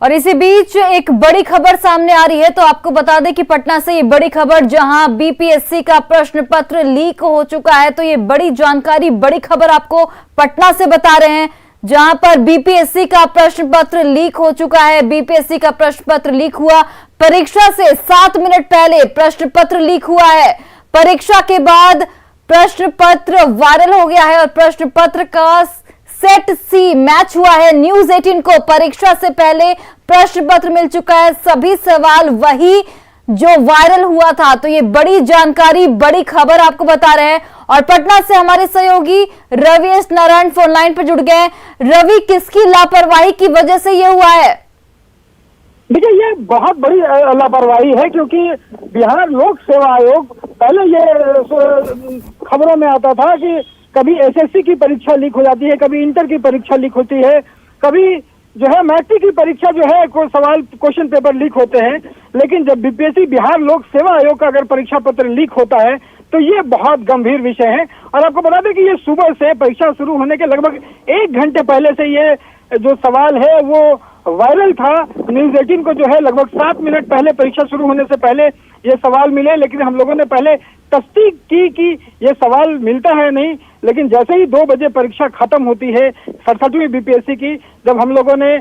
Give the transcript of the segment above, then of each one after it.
और इसी बीच एक बड़ी खबर सामने आ रही है, तो आपको बता दें कि पटना से ये बड़ी खबर, जहां बीपीएससी का प्रश्न पत्र लीक हो चुका है। तो ये बड़ी जानकारी, बड़ी खबर आपको पटना से बता रहे हैं, जहां पर बीपीएससी का प्रश्न पत्र लीक हो चुका है। बीपीएससी का प्रश्न पत्र लीक हुआ, परीक्षा से 7 मिनट पहले प्रश्न पत्र लीक हुआ है। परीक्षा के बाद प्रश्न पत्र वायरल हो गया है और प्रश्न पत्र का सेट सी मैच हुआ है। न्यूज 18 को परीक्षा से पहले प्रश्न पत्र मिल चुका है, सभी सवाल वही जो वायरल हुआ था। तो ये बड़ी जानकारी, बड़ी खबर आपको बता रहे हैं। और पटना से हमारे सहयोगी Ravi S Narayan phone line पर जुड़ गए। रवि, किसकी लापरवाही की वजह से ये हुआ है? देखिए, ये बहुत बड़ी लापरवाही है, क्योंकि बिहार लोक सेवा आयोग पहले ये खबरों में आता था कि कभी एसएससी की परीक्षा लीक हो जाती है, कभी इंटर की परीक्षा लीक होती है, कभी जो है मैट्रिक की परीक्षा जो है सवाल क्वेश्चन पेपर लीक होते हैं। लेकिन जब बीपीएससी बिहार लोक सेवा आयोग का अगर परीक्षा पत्र लीक होता है तो ये बहुत गंभीर विषय है। और आपको बता दें कि ये सुबह से परीक्षा शुरू होने के लगभग 1 घंटे पहले से ये जो सवाल है वो वायरल था। न्यूज 18 को जो है लगभग 7 मिनट पहले, परीक्षा शुरू होने से पहले ये सवाल मिले, लेकिन हम लोगों ने पहले तस्दीक की कि ये सवाल मिलता है नहीं। लेकिन जैसे ही 2 बजे परीक्षा खत्म होती है 67वीं बीपीएससी की, जब हम लोगों ने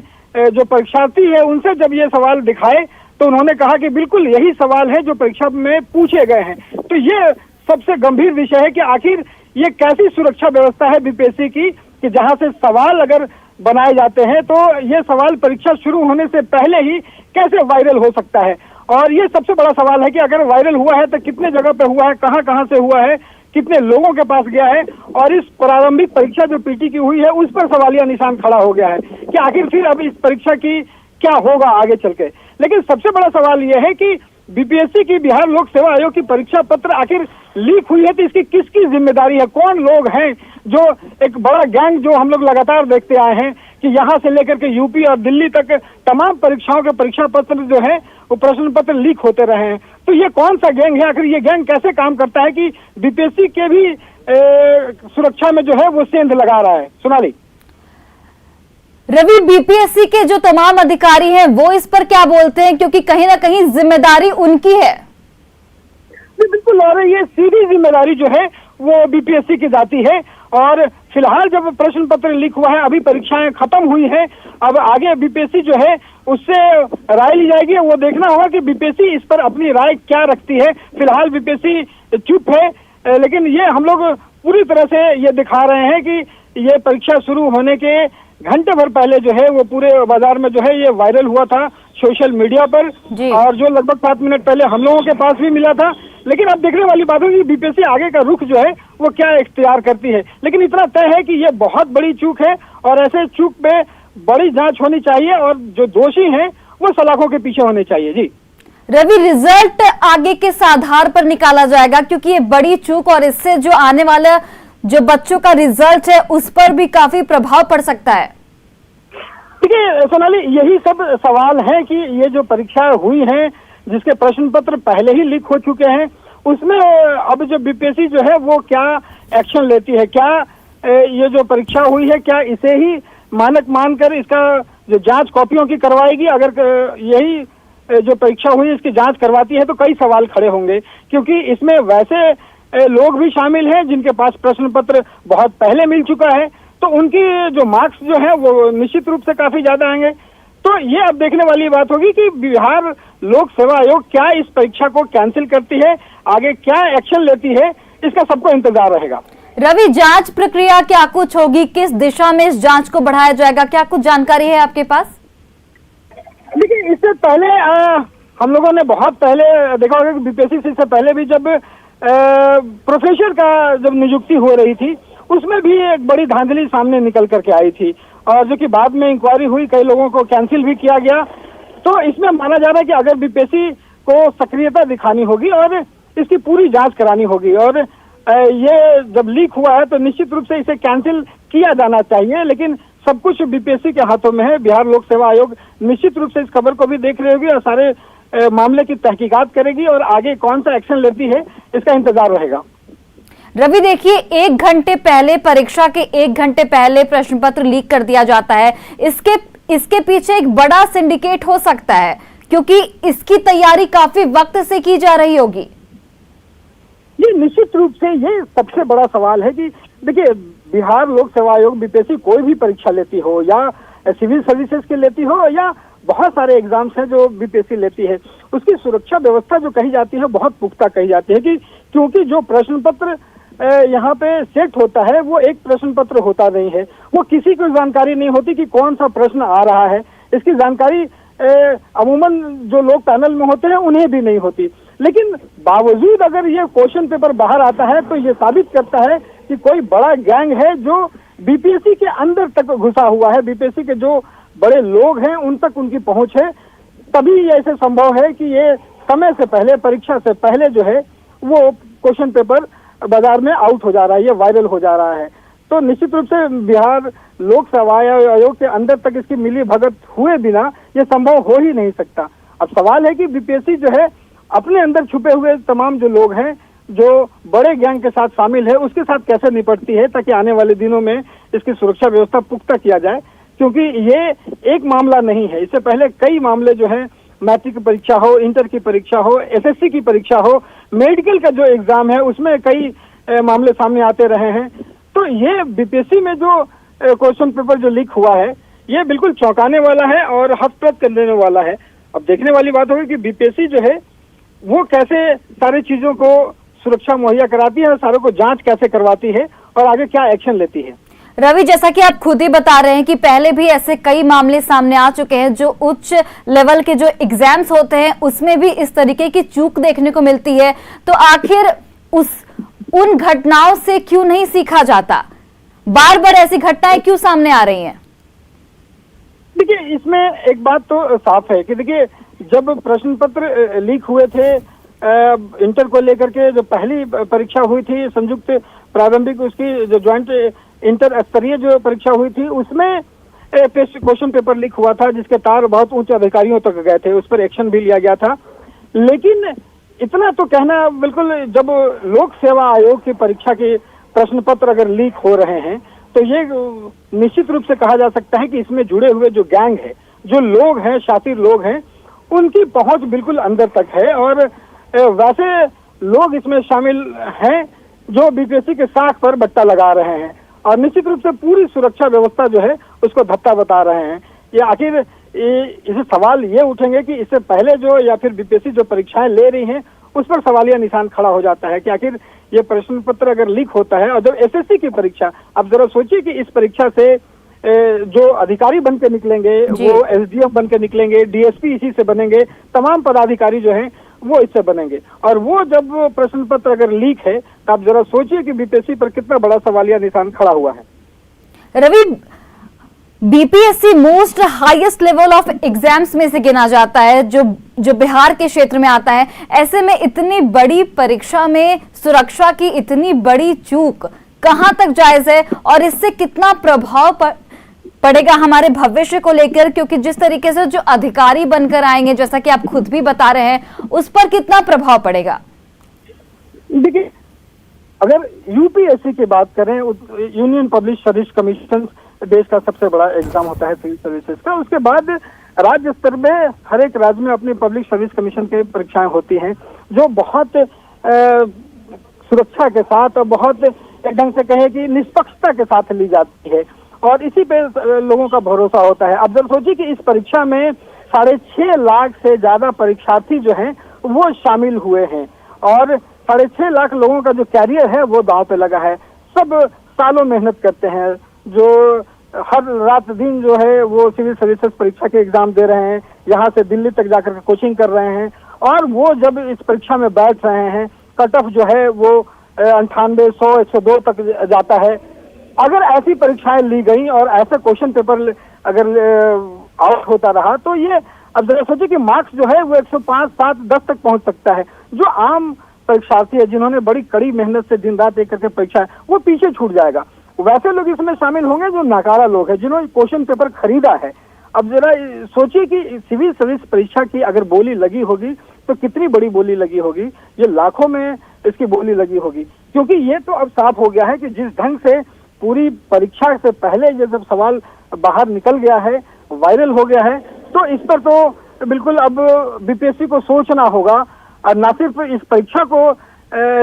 जो परीक्षार्थी है उनसे जब ये सवाल दिखाए तो उन्होंने कहा कि बिल्कुल यही सवाल है जो परीक्षा में पूछे गए हैं। तो ये सबसे गंभीर विषय है कि आखिर ये कैसी सुरक्षा व्यवस्था है बीपीएससी की कि जहां से सवाल अगर बनाए जाते हैं तो ये सवाल परीक्षा शुरू होने से पहले ही कैसे वायरल हो सकता है। और ये सबसे बड़ा सवाल है कि अगर वायरल हुआ है तो कितने जगह पे हुआ है, कहां कहां से हुआ है, कितने लोगों के पास गया है। और इस प्रारंभिक परीक्षा जो पीटी की हुई है उस पर सवालिया निशान खड़ा हो गया है कि आखिर फिर अब इस परीक्षा की क्या होगा आगे चल के। लेकिन सबसे बड़ा सवाल यह है कि बीपीएससी की बिहार लोक सेवा आयोग की परीक्षा पत्र आखिर लीक हुई है तो इसकी किसकी जिम्मेदारी है? कौन लोग हैं जो एक बड़ा गैंग जो हम लोग लगातार देखते आए हैं कि यहाँ से लेकर के यूपी और दिल्ली तक तमाम परीक्षाओं के परीक्षा पत्र जो है वो प्रश्न पत्र लीक होते रहे हैं। तो ये कौन सा गैंग है? आखिर ये गैंग कैसे काम करता है कि बीपीएससी के भी सुरक्षा में जो है वो सेंध लगा रहा है? सोनाली। रवि, बीपीएससी के जो तमाम अधिकारी हैं वो इस पर क्या बोलते हैं, क्योंकि कहीं ना कहीं जिम्मेदारी उनकी है? बिल्कुल, और ये सीधी जिम्मेदारी जो है वो बीपीएससी की जाती है। और फिलहाल जब प्रश्न पत्र लीक हुआ है, अभी परीक्षाएं खत्म हुई हैं, अब आगे बीपीएससी जो है उससे राय ली जाएगी। वो देखना होगा कि बीपीएससी इस पर अपनी राय क्या रखती है। फिलहाल बीपीएससी चुप है, लेकिन ये हम लोग पूरी तरह से ये दिखा रहे हैं कि ये परीक्षा शुरू होने के घंटे भर पहले जो है वो पूरे बाजार में जो है ये वायरल हुआ था सोशल मीडिया पर, और जो लगभग 7 मिनट पहले हम लोगों के पास भी मिला था। लेकिन अब देखने वाली बात है कि बीपीएससी आगे का रुख जो है वो क्या इख्तियार करती है। लेकिन इतना तय है कि ये बहुत बड़ी चूक है और ऐसे चूक पे बड़ी जांच होनी चाहिए और जो दोषी हैं वो सलाखों के पीछे होने चाहिए। जी रवि, रिजल्ट आगे किस आधार पर निकाला जाएगा, क्योंकि ये बड़ी चूक और इससे जो आने वाला जो बच्चों का रिजल्ट है उस पर भी काफी प्रभाव पड़ सकता है? देखिए सोनाली, यही सब सवाल है कि ये जो परीक्षा हुई है जिसके प्रश्न पत्र पहले ही लीक हो चुके हैं, उसमें अब जो बीपीएससी जो है वो क्या एक्शन लेती है? क्या ये जो परीक्षा हुई है क्या इसे ही मानक मानकर इसका जो जांच कॉपियों की करवाएगी? अगर यही जो परीक्षा हुई इसकी जांच करवाती है तो कई सवाल खड़े होंगे, क्योंकि इसमें वैसे लोग भी शामिल हैं जिनके पास प्रश्न पत्र बहुत पहले मिल चुका है, तो उनकी जो मार्क्स जो है वो निश्चित रूप से काफी ज्यादा आएंगे। तो ये अब देखने वाली बात होगी कि बिहार लोक सेवा आयोग क्या इस परीक्षा को कैंसिल करती है, आगे क्या एक्शन लेती है, इसका सबको इंतजार रहेगा। रवि, जांच प्रक्रिया क्या कुछ होगी, किस दिशा में इस जांच को बढ़ाया जाएगा, क्या कुछ जानकारी है आपके पास? देखिए, इससे पहले हम लोगों ने बहुत पहले देखा होगा कि बीपीएससी से पहले भी जब प्रोफेसर का जब नियुक्ति हो रही थी उसमें भी एक बड़ी धांधली सामने निकल करके आई थी, और जो कि बाद में इंक्वायरी हुई, कई लोगों को कैंसिल भी किया गया। तो इसमें माना जा रहा है कि अगर बीपीएससी को सक्रियता दिखानी होगी और इसकी पूरी जांच करानी होगी, और ये जब लीक हुआ है तो निश्चित रूप से इसे कैंसिल किया जाना चाहिए। लेकिन सब कुछ बीपीएससी के हाथों में है। बिहार लोक सेवा आयोग निश्चित रूप से इस खबर को भी देख रही होगी और सारे मामले की तहकीकात करेगी और आगे कौन सा एक्शन लेती है इसका इंतजार रहेगा। रवि, देखिए, 1 घंटे पहले, परीक्षा के 1 घंटे पहले प्रश्न पत्र लीक कर दिया जाता है। इसके इसके पीछे एक बड़ा सिंडिकेट हो सकता है, क्योंकि इसकी तैयारी काफी वक्त से की जा रही होगी। ये निश्चित रूप से ये सबसे बड़ा सवाल है कि देखिए, बिहार लोक सेवा आयोग बीपीएससी कोई भी परीक्षा लेती हो या सिविल सर्विसेज की लेती हो या बहुत सारे एग्जाम्स हैं जो बीपीएससी लेती है, उसकी सुरक्षा व्यवस्था जो कही जाती है बहुत पुख्ता कही जाती है कि क्योंकि जो प्रश्न पत्र यहाँ पे सेट होता है वो एक प्रश्न पत्र होता नहीं है, वो किसी को जानकारी नहीं होती कि कौन सा प्रश्न आ रहा है। इसकी जानकारी अमूमन जो लोग पैनल में होते हैं उन्हें भी नहीं होती, लेकिन बावजूद अगर ये क्वेश्चन पेपर बाहर आता है तो ये साबित करता है कि कोई बड़ा गैंग है जो बीपीएससी के अंदर तक घुसा हुआ है। बीपीएससी के जो बड़े लोग हैं उन तक उनकी पहुंच है, तभी ऐसे संभव है कि ये समय से पहले, परीक्षा से पहले जो है वो क्वेश्चन पेपर बाजार में आउट हो जा रहा है, ये वायरल हो जा रहा है। तो निश्चित रूप से बिहार लोक सेवा आयोग के अंदर तक इसकी मिली भगत हुए बिना ये संभव हो ही नहीं सकता। अब सवाल है कि बीपीएससी जो है अपने अंदर छुपे हुए तमाम जो लोग हैं जो बड़े गैंग के साथ शामिल है उसके साथ कैसे निपटती है, ताकि आने वाले दिनों में इसकी सुरक्षा व्यवस्था पुख्ता किया जाए, क्योंकि ये एक मामला नहीं है। इससे पहले कई मामले जो है, मैट्रिक की परीक्षा हो, इंटर की परीक्षा हो, एसएससी की परीक्षा हो, मेडिकल का जो एग्जाम है उसमें कई मामले सामने आते रहे हैं। तो ये बीपीएससी में जो क्वेश्चन पेपर जो लीक हुआ है ये बिल्कुल चौंकाने वाला है और हतप्रभ कर देने वाला है। अब देखने वाली बात होगी कि बीपीएससी जो है वो कैसे सारी चीजों को सुरक्षा मुहैया कराती है, सारों को जांच कैसे करवाती है और आगे क्या एक्शन लेती है। रवि, जैसा कि आप खुद ही बता रहे हैं कि पहले भी ऐसे कई मामले सामने आ चुके हैं, जो उच्च लेवल के जो एग्जाम्स होते हैं उसमें भी इस तरीके की चूक देखने को मिलती है, तो आखिर उन घटनाओं से क्यों नहीं सीखा जाता? बार बार ऐसी घटनाएं क्यों सामने आ रही हैं? देखिए, इसमें एक बात तो साफ है कि देखिए, जब प्रश्न पत्र लीक हुए थे इंटर को लेकर के, जो पहली परीक्षा हुई थी संयुक्त प्रारंभिक, उसकी जो ज्वाइंट इंटर स्तरीय जो परीक्षा हुई थी उसमें क्वेश्चन पेपर लीक हुआ था, जिसके तार बहुत उच्च अधिकारियों तक गए थे, उस पर एक्शन भी लिया गया था। लेकिन इतना तो कहना बिल्कुल, जब लोक सेवा आयोग की परीक्षा के प्रश्न पत्र अगर लीक हो रहे हैं तो ये निश्चित रूप से कहा जा सकता है कि इसमें जुड़े हुए जो गैंग है, जो लोग हैं, शातिर लोग हैं, उनकी पहुंच बिल्कुल अंदर तक है और वैसे लोग इसमें शामिल हैं जो बीपीएससी के साख पर बट्टा लगा रहे हैं और निश्चित रूप से पूरी सुरक्षा व्यवस्था जो है उसको धत्ता बता रहे हैं। ये आखिर इसे सवाल ये उठेंगे कि इससे पहले जो या फिर बीपीएससी जो परीक्षाएं ले रही हैं उस पर सवालिया निशान खड़ा हो जाता है कि आखिर ये प्रश्न पत्र अगर लीक होता है और जब एसएससी की परीक्षा, अब जरा सोचिए कि इस परीक्षा से जो अधिकारी बन के निकलेंगे वो एसडीएम बन के निकलेंगे, डीएसपी इसी से बनेंगे, तमाम पदाधिकारी जो हैं वो इससे बनेंगे और वो जब प्रश्न पत्र अगर लीक है तो आप जरा सोचिए कि बीपीएससी पर कितना बड़ा सवालिया निशान खड़ा हुआ है। Ravi, BPSC most highest level of exams में से गिना जाता है, जो बिहार के क्षेत्र में आता है। ऐसे में इतनी बड़ी परीक्षा में सुरक्षा की इतनी बड़ी चूक कहां तक जायज है और इससे कितना प्रभाव पड़ेगा हमारे भविष्य को लेकर, क्योंकि जिस तरीके से जो अधिकारी बनकर आएंगे, जैसा कि आप खुद भी बता रहे हैं, उस पर कितना प्रभाव पड़ेगा? देखिए, अगर यूपीएससी की बात करें, यूनियन पब्लिक सर्विस कमीशन देश का सबसे बड़ा एग्जाम होता है सिविल सर्विसेज का। उसके बाद राज्य स्तर में हर एक राज्य में अपनी पब्लिक सर्विस कमीशन की परीक्षाएं होती हैं जो बहुत सुरक्षा के साथ और बहुत एक ढंग से कहे कि निष्पक्षता के साथ ली जाती है और इसी पे लोगों का भरोसा होता है। अब जब सोचिए कि इस परीक्षा में 6.5 लाख से ज्यादा परीक्षार्थी जो हैं वो शामिल हुए हैं और 6.5 लाख लोगों का जो कैरियर है वो दांव पे लगा है। सब सालों मेहनत करते हैं, जो हर रात दिन जो है वो सिविल सर्विसेज परीक्षा के एग्जाम दे रहे हैं, यहाँ से दिल्ली तक जाकर के कोचिंग कर रहे हैं और वो जब इस परीक्षा में बैठ रहे हैं, कट ऑफ जो है वो 98, 100, 102 तक जाता है। अगर ऐसी परीक्षाएं ली गई और ऐसा क्वेश्चन पेपर अगर आउट होता रहा तो ये, अब जरा सोचिए कि मार्क्स जो है वो 105, 7, 10 तक पहुंच सकता है। जो आम परीक्षार्थी है जिन्होंने बड़ी कड़ी मेहनत से दिन रात एक करके परीक्षा है, वो पीछे छूट जाएगा। वैसे लोग इसमें शामिल होंगे जो नाकारा लोग हैं, जिन्होंने क्वेश्चन पेपर खरीदा है। अब जरा सोचिए कि सिविल सर्विस परीक्षा की अगर बोली लगी होगी तो कितनी बड़ी बोली लगी होगी, ये लाखों में इसकी बोली लगी होगी, क्योंकि ये तो अब साफ हो गया है कि जिस ढंग से पूरी परीक्षा से पहले ये जब सवाल बाहर निकल गया है वायरल हो गया है, तो इस पर तो बिल्कुल अब बीपीएससी को सोचना होगा, और ना सिर्फ इस परीक्षा को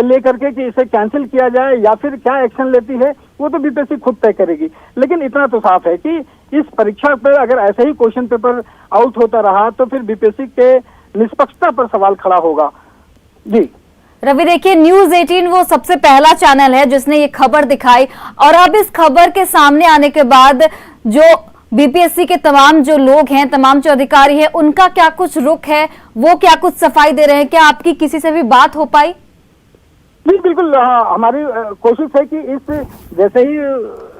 लेकर के कि इसे कैंसिल किया जाए या फिर क्या एक्शन लेती है, वो तो बीपीएससी खुद तय करेगी। लेकिन इतना तो साफ है कि इस परीक्षा पर अगर ऐसे ही क्वेश्चन पेपर आउट होता रहा तो फिर बीपीएससी के निष्पक्षता पर सवाल खड़ा होगा। जी रवि, देखिए न्यूज 18 वो सबसे पहला चैनल है जिसने ये खबर दिखाई, और अब इस खबर के सामने आने के बाद जो बीपीएससी के तमाम जो लोग हैं, तमाम जो अधिकारी हैं, उनका क्या कुछ रुख है, वो क्या कुछ सफाई दे रहे हैं? क्या आपकी किसी से भी बात हो पाई? जी बिल्कुल, हमारी कोशिश है कि इस जैसे ही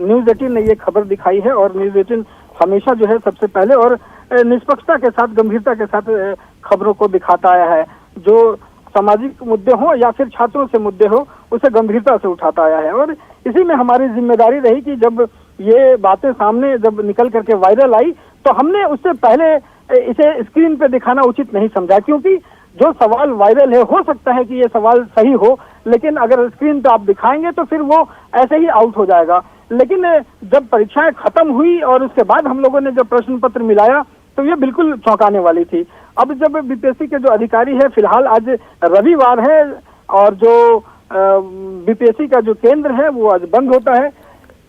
न्यूज 18 ने ये खबर दिखाई है, और न्यूज 18 हमेशा जो है सबसे पहले और निष्पक्षता के साथ, गंभीरता के साथ खबरों को दिखाता आया है। जो सामाजिक मुद्दे हो या फिर छात्रों से मुद्दे हो, उसे गंभीरता से उठाता आया है। और इसी में हमारी जिम्मेदारी रही कि जब ये बातें सामने जब निकल करके वायरल आई तो हमने उससे पहले इसे स्क्रीन पे दिखाना उचित नहीं समझा, क्योंकि जो सवाल वायरल है, हो सकता है कि ये सवाल सही हो, लेकिन अगर स्क्रीन पे आप दिखाएंगे तो फिर वो ऐसे ही आउट हो जाएगा। लेकिन जब परीक्षाएं खत्म हुई और उसके बाद हम लोगों ने जब प्रश्न पत्र मिलाया तो ये बिल्कुल चौंकाने वाली थी। अब जब बीपीएससी के जो अधिकारी है, फिलहाल आज रविवार है और जो बीपीएससी का जो केंद्र है वो आज बंद होता है,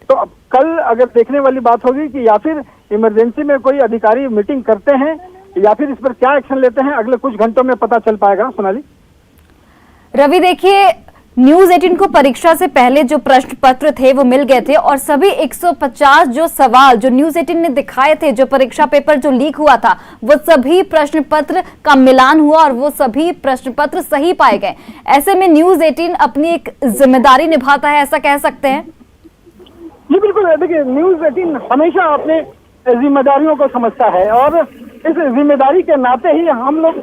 तो अब कल अगर देखने वाली बात होगी कि या फिर इमरजेंसी में कोई अधिकारी मीटिंग करते हैं या फिर इस पर क्या एक्शन लेते हैं, अगले कुछ घंटों में पता चल पाएगा। सोनाली। रवि, देखिए न्यूज 18 को परीक्षा से पहले जो प्रश्न पत्र थे वो मिल गए थे, और सभी 150 जो सवाल जो न्यूज 18 ने दिखाए थे, जो परीक्षा पेपर जो लीक हुआ था, वो सभी प्रश्न पत्र का मिलान हुआ और वो सभी प्रश्न पत्र सही पाए गए। ऐसे में न्यूज 18 अपनी एक जिम्मेदारी निभाता है, ऐसा कह सकते हैं? जी बिल्कुल, देखिए न्यूज 18 हमेशा अपने जिम्मेदारियों को समझता है, और इस जिम्मेदारी के नाते ही हम लोग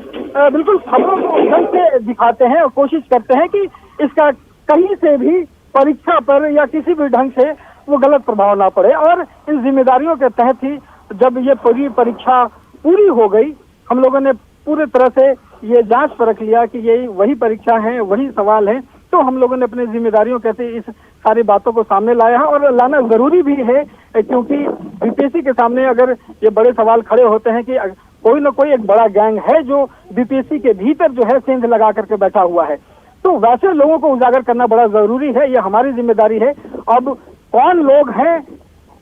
बिल्कुल खबरों को ढंग से दिखाते हैं और कोशिश करते हैं कि इसका कहीं से भी परीक्षा पर या किसी भी ढंग से वो गलत प्रभाव ना पड़े। और इन जिम्मेदारियों के तहत ही जब ये पूरी परीक्षा पूरी हो गई, हम लोगों ने पूरी तरह से ये जांच परख लिया कि ये वही परीक्षा है, वही सवाल है, तो हम लोगों ने अपनी जिम्मेदारियों कैसे इस सारी बातों को सामने लाया है, और लाना जरूरी भी है, क्योंकि बीपीएससी के सामने अगर ये बड़े सवाल खड़े होते हैं कि कोई ना कोई एक बड़ा गैंग है जो बीपीएससी के भीतर जो है सेंध लगा करके बैठा हुआ है, तो वैसे लोगों को उजागर करना बड़ा जरूरी है। ये हमारी जिम्मेदारी है। अब कौन लोग हैं,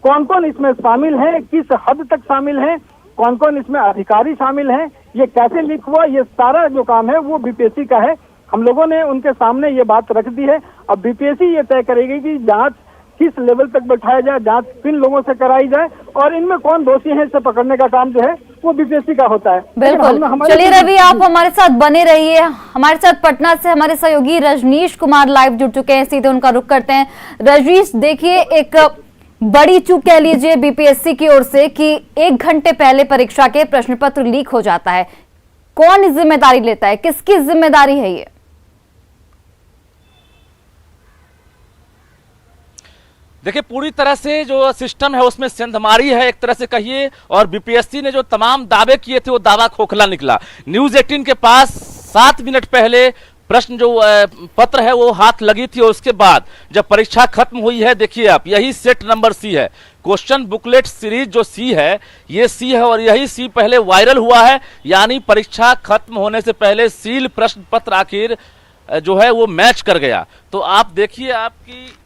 कौन कौन इसमें शामिल है, किस हद तक शामिल है, कौन कौन इसमें अधिकारी शामिल हैं, ये कैसे लीक हुआ, ये सारा जो काम है वो बीपीएससी का है। हम लोगों ने उनके सामने ये बात रख दी है। अब बीपीएससी ये तय करेगी कि जांच किस लेवल तक बैठाया जाए, जांच किन लोगों से कराई जाए, और इनमें कौन दोषी है इसे पकड़ने का काम जो है वो बीपीएससी का होता है। बिल्कुल। चलिए रवि, आप हमारे साथ बने रहिए। हमारे साथ पटना से हमारे सहयोगी रजनीश कुमार लाइव जुड़ चुके हैं, सीधे उनका रुख करते हैं। रजनीश, देखिए एक बड़ी चूक कह लीजिए बीपीएससी की ओर से कि 1 घंटे पहले परीक्षा के प्रश्न पत्र लीक हो जाता है। कौन जिम्मेदारी लेता है, किसकी जिम्मेदारी है ये? देखिए, पूरी तरह से जो सिस्टम है उसमें सेंधमारी है एक तरह से कहिए, और बीपीएससी ने जो तमाम दावे किए थे वो दावा खोखला निकला। न्यूज 18 के पास 7 मिनट पहले प्रश्न जो पत्र है वो हाथ लगी थी, और उसके बाद जब परीक्षा खत्म हुई है, देखिए आप, यही सेट नंबर सी है, क्वेश्चन बुकलेट सीरीज जो सी है, ये सी है, और यही सी पहले वायरल हुआ है। यानी परीक्षा खत्म होने से पहले सील प्रश्न पत्र आखिर जो है वो मैच कर गया। तो आप देखिए, आपकी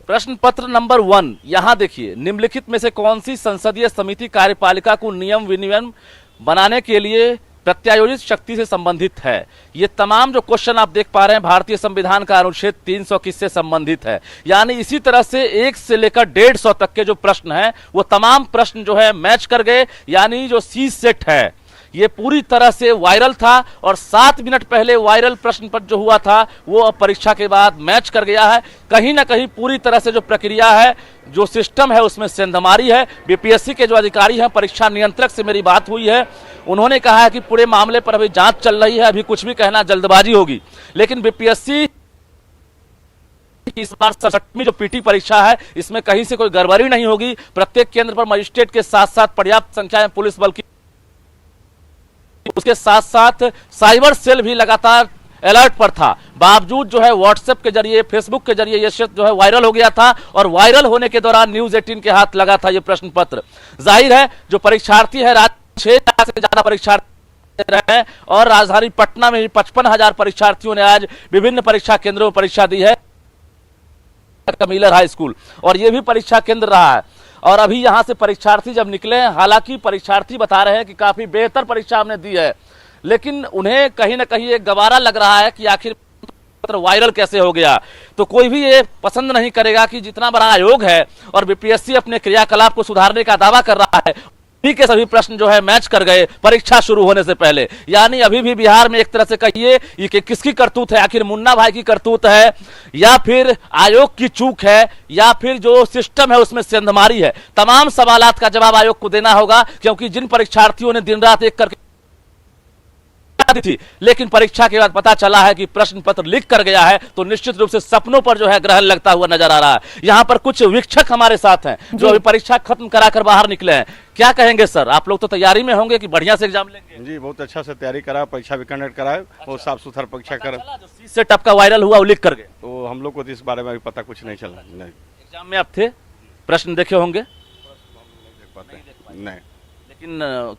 प्रश्न पत्र नंबर 1, यहां देखिए, निम्नलिखित में से कौन सी संसदीय समिति कार्यपालिका को नियम विनियम बनाने के लिए प्रत्यायोजित शक्ति से संबंधित है। ये तमाम जो क्वेश्चन आप देख पा रहे हैं भारतीय संविधान का अनुच्छेद 321 से संबंधित है। यानी इसी तरह से 1 से लेकर 150 तक के जो प्रश्न हैं वो तमाम प्रश्न जो है मैच कर गए। यानी जो सी सेट है ये पूरी तरह से वायरल था, और 7 मिनट पहले वायरल प्रश्न पत्र जो हुआ था वो अब परीक्षा के बाद मैच कर गया है। कहीं ना कहीं पूरी तरह से जो प्रक्रिया है, जो सिस्टम है, उसमें सेंधमारी है। बीपीएससी के जो अधिकारी हैं, परीक्षा नियंत्रक से मेरी बात हुई है, उन्होंने कहा है कि पूरे मामले पर अभी जांच चल रही है, अभी कुछ भी कहना जल्दबाजी होगी। लेकिन बीपीएससी इस बार 67वीं जो पीटी परीक्षा है, इसमें कहीं से कोई गड़बड़ी नहीं होगी। प्रत्येक केंद्र पर मजिस्ट्रेट के साथ साथ पर्याप्त संख्या में पुलिस बल की, उसके साथ साथ साइबर सेल भी लगातार अलर्ट पर था, बावजूद जो है व्हाट्सएप के जरिए, फेसबुक के जरिए ये जो है वायरल हो गया था और वायरल होने के दौरान न्यूज 18 के हाथ लगा था ये प्रश्न पत्र। जाहिर है जो परीक्षार्थी है, 6 लाख से ज्यादा परीक्षार्थी रहे हैं और राजधानी पटना में 55,000 परीक्षार्थियों ने आज विभिन्न परीक्षा केंद्रों में परीक्षा दी है। मिलर हाई स्कूल और ये भी परीक्षा केंद्र रहा है और अभी यहां से परीक्षार्थी जब निकले हैं, हालांकि परीक्षार्थी बता रहे हैं कि काफी बेहतर परीक्षा हमने दी है, लेकिन उन्हें कहीं ना कहीं एक गवारा लग रहा है कि आखिर वायरल कैसे हो गया। तो कोई भी ये पसंद नहीं करेगा कि जितना बड़ा आयोग है और बीपीएससी अपने क्रियाकलाप को सुधारने का दावा कर रहा है, के सभी प्रश्न जो है मैच कर गए परीक्षा शुरू होने से पहले। यानी अभी भी बिहार में एक तरह से कहिए ये किसकी करतूत है, आखिर मुन्ना भाई की करतूत है या फिर आयोग की चूक है या फिर जो सिस्टम है उसमें सेंधमारी है। तमाम सवालात का जवाब आयोग को देना होगा, क्योंकि जिन परीक्षार्थियों ने दिन रात एक करके थी लेकिन परीक्षा के बाद पता चला है कि प्रश्न पत्र लीक कर गया है, तो निश्चित रूप से सपनों पर जो है ग्रहण लगता हुआ नजर आ रहा है। यहां पर कुछ वीक्षक हमारे साथ हैं जो अभी परीक्षा खत्म कराकर बाहर निकले हैं। क्या कहेंगे सर, आप लोग तो तैयारी में होंगे कि बढ़िया से एग्जाम लेंगे? जी बहुत अच्छा से तैयारी करा, परीक्षा भी कंडक्ट कराए और साफ सुथरा परीक्षा कर। जो से टप का वायरल हुआ वो लीक कर गए, तो हम लोग को इस बारे में अभी पता कुछ नहीं चला। नहीं एग्जाम में आप थे, प्रश्न देखे होंगे? देख पाते नहीं, लेकिन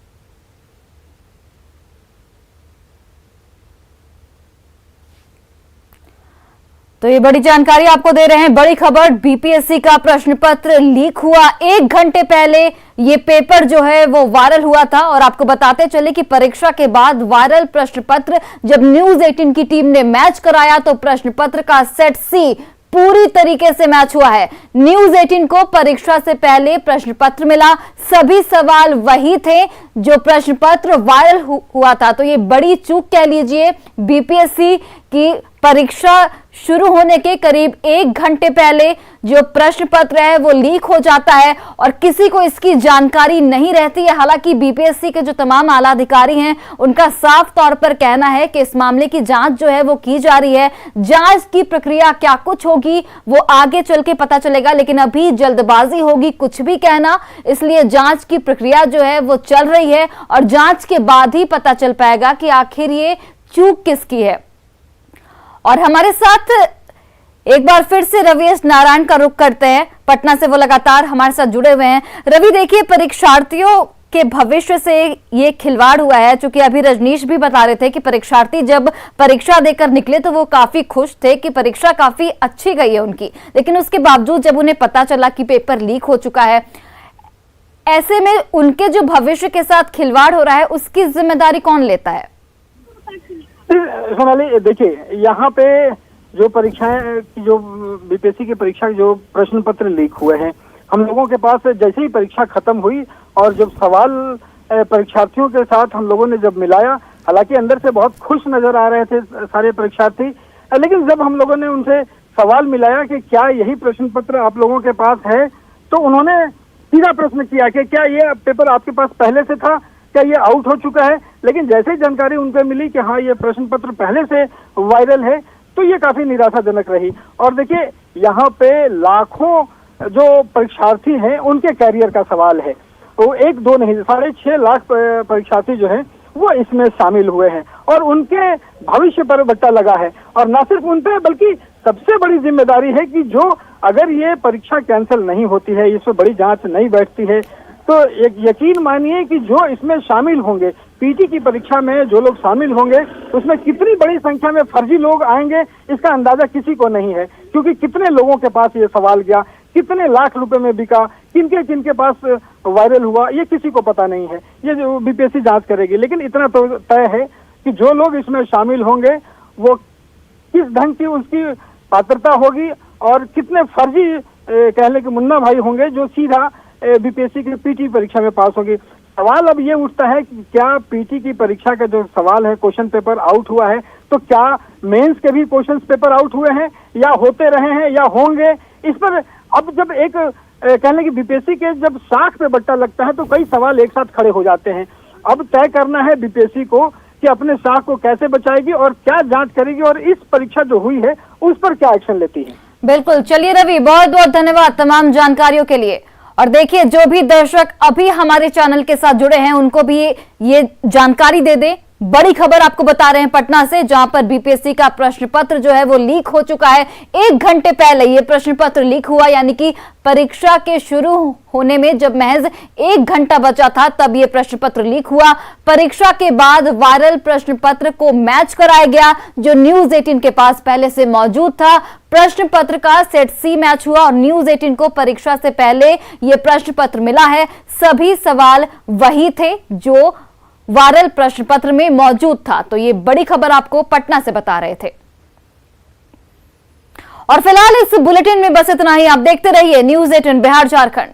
तो ये बड़ी जानकारी आपको दे रहे हैं। बड़ी खबर, बीपीएससी का प्रश्न पत्र लीक हुआ। 1 घंटे पहले ये पेपर जो है वो वायरल हुआ था और आपको बताते चले कि परीक्षा के बाद वायरल प्रश्न पत्र जब न्यूज 18 की टीम ने मैच कराया तो प्रश्न पत्र का सेट सी पूरी तरीके से मैच हुआ है। न्यूज 18 को परीक्षा से पहले प्रश्न पत्र मिला, सभी सवाल वही थे जो प्रश्न पत्र वायरल हुआ था। तो ये बड़ी चूक कह लीजिए, बीपीएससी की परीक्षा शुरू होने के करीब 1 घंटे पहले जो प्रश्न पत्र है वो लीक हो जाता है और किसी को इसकी जानकारी नहीं रहती है। हालांकि बीपीएससी के जो तमाम आला अधिकारी हैं उनका साफ तौर पर कहना है कि इस मामले की जांच जो है वो की जा रही है। जांच की प्रक्रिया क्या कुछ होगी वो आगे चल के पता चलेगा, लेकिन अभी जल्दबाजी होगी कुछ भी कहना, इसलिए जांच की प्रक्रिया जो है वो चल रही है और जांच के बाद ही पता चल पाएगा कि आखिर ये चूक किसकी है। और हमारे साथ एक बार फिर से रवीश नारायण का रुख करते हैं, पटना से वो लगातार हमारे साथ जुड़े हुए हैं। रवि, देखिए परीक्षार्थियों के भविष्य से ये खिलवाड़ हुआ है, क्योंकि अभी रजनीश भी बता रहे थे कि परीक्षार्थी जब परीक्षा देकर निकले तो वो काफी खुश थे कि परीक्षा काफी अच्छी गई है उनकी, लेकिन उसके बावजूद जब उन्हें पता चला कि पेपर लीक हो चुका है, ऐसे में उनके जो भविष्य के साथ खिलवाड़ हो रहा है उसकी जिम्मेदारी कौन लेता है? सोनाली, देखिए यहाँ पे जो परीक्षाएं की जो बीपीएससी की परीक्षा जो प्रश्न पत्र लीक हुए हैं, हम लोगों के पास जैसे ही परीक्षा खत्म हुई और जब सवाल परीक्षार्थियों के साथ हम लोगों ने जब मिलाया, हालांकि अंदर से बहुत खुश नजर आ रहे थे सारे परीक्षार्थी, लेकिन जब हम लोगों ने उनसे सवाल मिलाया कि क्या यही प्रश्न पत्र आप लोगों के पास है, तो उन्होंने सीधा प्रश्न किया कि क्या ये पेपर आपके पास पहले से था, क्या ये आउट हो चुका है। लेकिन जैसे ही जानकारी उनको मिली कि हाँ ये प्रश्न पत्र पहले से वायरल है, तो ये काफी निराशाजनक रही। और देखिए यहाँ पे लाखों जो परीक्षार्थी हैं उनके कैरियर का सवाल है, वो 1-2 नहीं 6.5 लाख परीक्षार्थी जो हैं वो इसमें शामिल हुए हैं और उनके भविष्य पर बट्टा लगा है। और न सिर्फ उन पे बल्कि सबसे बड़ी जिम्मेदारी है कि जो अगर ये परीक्षा कैंसिल नहीं होती है, इस पर बड़ी जांच नहीं बैठती है, तो एक यकीन मानिए कि जो इसमें शामिल होंगे, पीटी की परीक्षा में जो लोग शामिल होंगे उसमें कितनी बड़ी संख्या में फर्जी लोग आएंगे इसका अंदाजा किसी को नहीं है, क्योंकि कितने लोगों के पास ये सवाल गया, कितने लाख रुपए में बिका, किनके पास वायरल हुआ, ये किसी को पता नहीं है। ये जो बीपीएससी जांच करेगी, लेकिन इतना तो तय है कि जो लोग इसमें शामिल होंगे वो किस ढंग की उसकी पात्रता होगी और कितने फर्जी कहने के मुन्ना भाई होंगे जो सीधा बीपीएससी की पीटी परीक्षा में पास होगी। सवाल अब ये उठता है कि क्या पीटी की परीक्षा का जो सवाल है, क्वेश्चन पेपर आउट हुआ है, तो क्या मेंस के भी क्वेश्चन पेपर आउट हुए हैं या होते रहे हैं या होंगे? इस पर अब जब एक कहने की बीपीएससी के जब साख पे बट्टा लगता है तो कई सवाल एक साथ खड़े हो जाते हैं। अब तय करना है बीपीएससी को कि अपने साख को कैसे बचाएगी और क्या जांच करेगी और इस परीक्षा जो हुई है उस पर क्या एक्शन लेती है। बिल्कुल, चलिए रवि, बहुत बहुत धन्यवाद तमाम जानकारियों के लिए। और देखिए, जो भी दर्शक अभी हमारे चैनल के साथ जुड़े हैं उनको भी ये जानकारी दे दें बड़ी खबर आपको बता रहे हैं पटना से, जहां पर बीपीएससी का प्रश्न पत्र जो है वो लीक हो चुका है। 1 घंटे पहले ये प्रश्न पत्र लीक हुआ, यानी कि परीक्षा के शुरू होने में जब महज 1 घंटा बचा था तब ये प्रश्न पत्र लीक हुआ। परीक्षा के बाद वायरल प्रश्न पत्र को मैच कराया गया जो न्यूज 18 के पास पहले से मौजूद था। प्रश्न पत्र का सेट सी मैच हुआ और न्यूज 18 को परीक्षा से पहले ये प्रश्न पत्र मिला है। सभी सवाल वही थे जो वायरल प्रश्न पत्र में मौजूद था। तो ये बड़ी खबर आपको पटना से बता रहे थे। और फिलहाल इस बुलेटिन में बस इतना ही। आप देखते रहिए न्यूज 18 बिहार झारखंड।